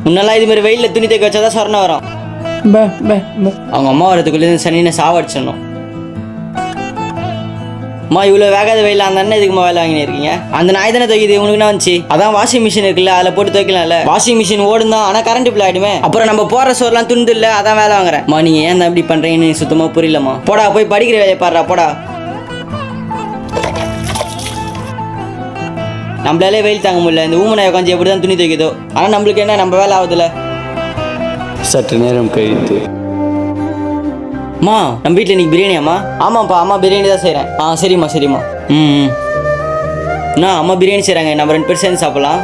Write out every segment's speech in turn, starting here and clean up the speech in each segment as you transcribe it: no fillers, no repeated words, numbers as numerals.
முன்னெல்லாம் இது மாதிரி வெயிலில் துணி தைக்க வச்சாதான் சொரணை வரும். அவங்க அம்மா வரதுக்குள்ளே சனின்னு சாவடிச்சிடணும். அம்மா இவ்வளோ வேகாத வெயில் அந்த அண்ணன் இதுக்குமா வேலை வாங்கினே இருக்கீங்க? அந்த நாய் தானே துவைக்குது, உனக்கு என்ன வந்துச்சு? அதான் வாஷிங் மிஷின் இருக்குல்ல, அதில் போட்டு துவைக்கலாம்ல. வாஷிங் மிஷின் ஓடும் தான், ஆனால் கரண்ட் பில் ஆகிடுமே. அப்புறம் நம்ம போடுற சோறுலாம் துண்டு இல்லை, அதான் வேலை வாங்குறேன். அம்மா நீங்கள் ஏன் தான் இப்படி பண்ணுறீங்கன்னு சுத்தமாக புரியலம்மா. போடா போய் படிக்கிற வேலையை பாடுறா போடா. நம்மளாலே வெயில் தாங்க முடியல, இந்த ஊமனாய் உட்காந்து எப்படி தான் துணி துவைக்குதோ. ஆனால் நம்மளுக்கு என்ன, நம்ம வேலை ஆகுதுல்ல. சற்று நேரம் கழித்து, அம்மா நம்ம வீட்டில் இன்னைக்கு பிரியாணியாம்மா? ஆமாப்பா, அம்மா பிரியாணி தான் செய்கிறேன். சரிம்மா சரிம்மா. அண்ணா அம்மா பிரியாணி செய்கிறாங்க, நம்ம 2 பேர் சேர்ந்து சாப்பிட்லாம்.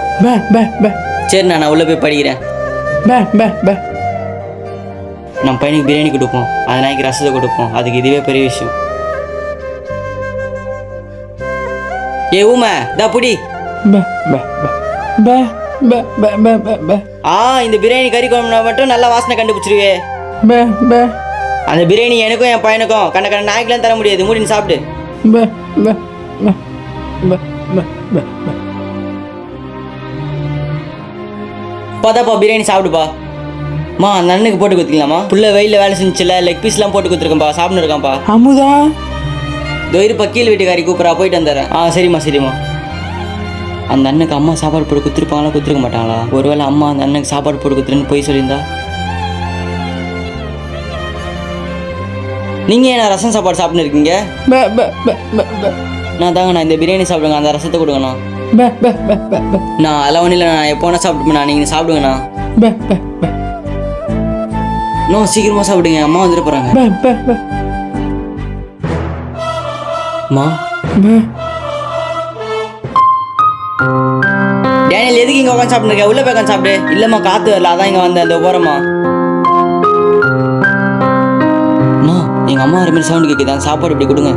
சரிண்ணா, நான் உள்ளே போய் படிக்கிறேன். நம்ம பையனுக்கு பிரியாணி கொடுப்போம், அந்த நாய்க்கு ரசத்தை கொடுப்போம், அதுக்கு இதுவே பெரிய விஷயம். ஏ ஊமை தா புடி. இந்த பிரியாணி கறி குழம்புனா மட்டும் நல்லா வாசனை கண்டுபிடிச்சிருவே. அந்த பிரியாணி எனக்கும் என் பையனுக்கும் கண்ண கண்ண நாய்க்கெல்லாம் தர முடியாது, மூடின்னு சாப்பிடு. பாதாப்பா பிரியாணி சாப்பிடுப்பா. மா அந்த அண்ணனுக்கு போட்டு கொடுத்துக்கலாமா? புள்ள வெயில வேலை செஞ்சுல, லெக் பீஸ்லாம் போட்டு கொடுத்துருக்கேன்ப்பா, சாப்பிட்டு இருக்கான்ப்பா. அமுதா இருப்பா, கீழ் வீட்டுக்காரி கூப்பிட்றா, போயிட்டு வந்துடுறேன். சரிம்மா சரிம்மா. அந்த அண்ணனுக்கு அம்மா சாப்பாடு போட்டு கொடுத்துருப்பாங்களா, கொடுத்துருக்க மாட்டாங்களா? ஒருவேளை அம்மா அந்த அண்ணனுக்கு சாப்பாடு போட்டு கொடுத்துருன்னு போய் சொல்லியிருந்தா? நீங்கள் ஏன் ரசம் சாப்பாடு சாப்பிட்டு இருக்கீங்க? நான் தாங்க, நான் இந்த பிரியாணி சாப்பிடுங்க, அந்த ரசத்தை கொடுங்கண்ணா. நான் அதெல்லாம் ஒன்றும் இல்லை, நான் எப்போ வேணா சாப்பிட்டுப்பேண்ணா, நீங்கள் சாப்பிடுங்கண்ணா. இன்னும் சீக்கிரமாக சாப்பிடுங்க, அம்மா வந்துட்டு போகிறாங்க. அம்மா டேனியல் எதுக்கு இங்கே உட்காந்து சாப்பிட்டுருக்க? உள்ளே போய் உட்காந்து சாப்பிடு. இல்லைம்மா காற்று வரல, அதான் இங்கே வந்தேன், அந்த போகிறம்மா. அம்மா எங்கள் அம்மா வர மாதிரி சவுண்டு கேட்குதான், சாப்பாடு இப்படி கொடுங்க.